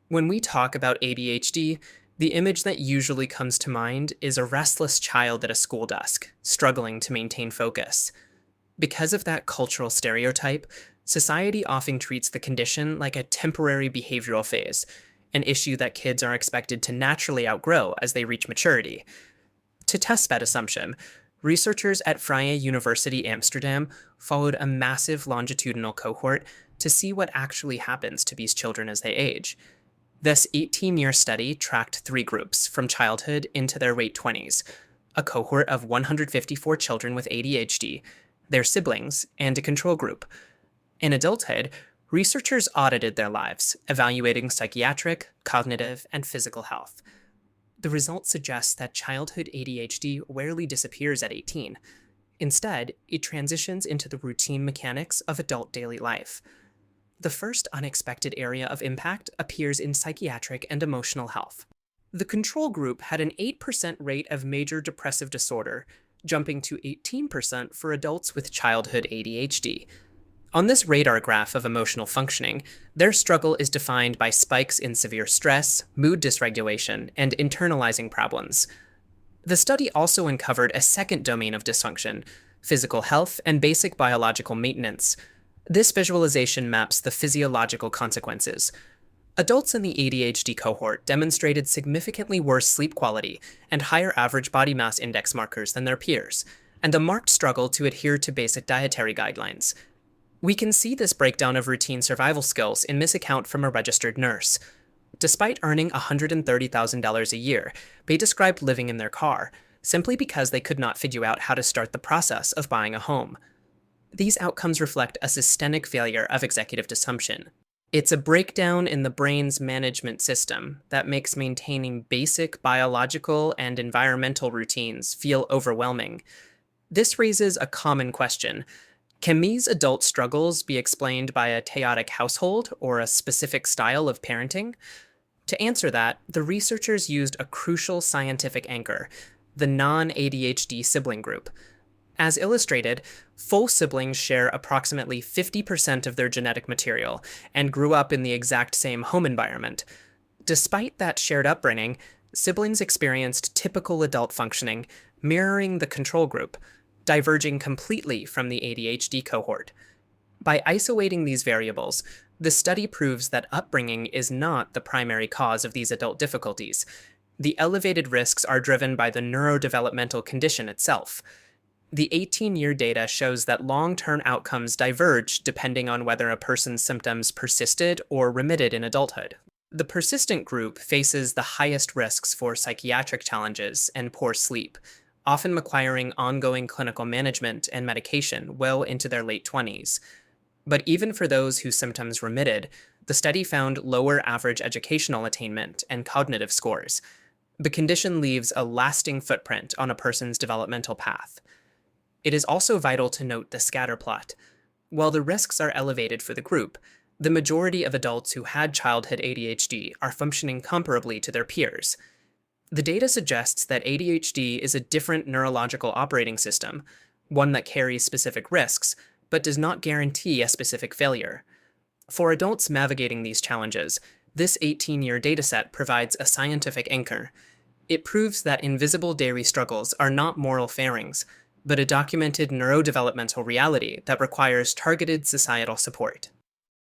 When we talk about ADHD, the image that usually comes to mind is a restless child at a school desk, struggling to maintain focus. Because of that cultural stereotype, society often treats the condition like a temporary behavioral phase, an issue that kids are expected to naturally outgrow as they reach maturity. To test that assumption, researchers at Vrije Universiteit Amsterdam followed a massive longitudinal cohort to see what actually happens to these children as they age. This 18-year study tracked three groups from childhood into their late 20s, a cohort of 154 children with ADHD, their siblings, and a control group. In adulthood, researchers audited their lives, evaluating psychiatric, cognitive, and physical health. The results suggest that childhood ADHD rarely disappears at 18. Instead, it transitions into the routine mechanics of adult daily life. The first unexpected area of impact appears in psychiatric and emotional health. The control group had an 8% rate of major depressive disorder, jumping to 18% for adults with childhood ADHD. On this radar graph of emotional functioning, their struggle is defined by spikes in severe stress, mood dysregulation, and internalizing problems. The study also uncovered a second domain of dysfunction: physical health and basic biological maintenance. This visualization maps the physiological consequences. Adults in the ADHD cohort demonstrated significantly worse sleep quality and higher average body mass index markers than their peers, and a marked struggle to adhere to basic dietary guidelines. We can see this breakdown of routine survival skills in this account from a registered nurse. Despite earning $130,000 a year, they described living in their car, simply because they could not figure out how to start the process of buying a home. These outcomes reflect a systemic failure of executive dysfunction. It's a breakdown in the brain's management system that makes maintaining basic biological and environmental routines feel overwhelming. This raises a common question: can these adult struggles be explained by a chaotic household or a specific style of parenting? To answer that, the researchers used a crucial scientific anchor: the non-ADHD sibling group. As illustrated, full siblings share approximately 50% of their genetic material and grew up in the exact same home environment. Despite that shared upbringing, siblings experienced typical adult functioning, mirroring the control group, diverging completely from the ADHD cohort. By isolating these variables, the study proves that upbringing is not the primary cause of these adult difficulties. The elevated risks are driven by the neurodevelopmental condition itself. The 18-year data shows that long-term outcomes diverge depending on whether a person's symptoms persisted or remitted in adulthood. The persistent group faces the highest risks for psychiatric challenges and poor sleep, often requiring ongoing clinical management and medication well into their late 20s. But even for those whose symptoms remitted, the study found lower average educational attainment and cognitive scores. The condition leaves a lasting footprint on a person's developmental path. It is also vital to note the scatter plot. While the risks are elevated for the group, the majority of adults who had childhood ADHD are functioning comparably to their peers. The data suggests that ADHD is a different neurological operating system, one that carries specific risks, but does not guarantee a specific failure. For adults navigating these challenges, this 18-year dataset provides a scientific anchor. It proves that invisible daily struggles are not moral failings, but a documented neurodevelopmental reality that requires targeted societal support.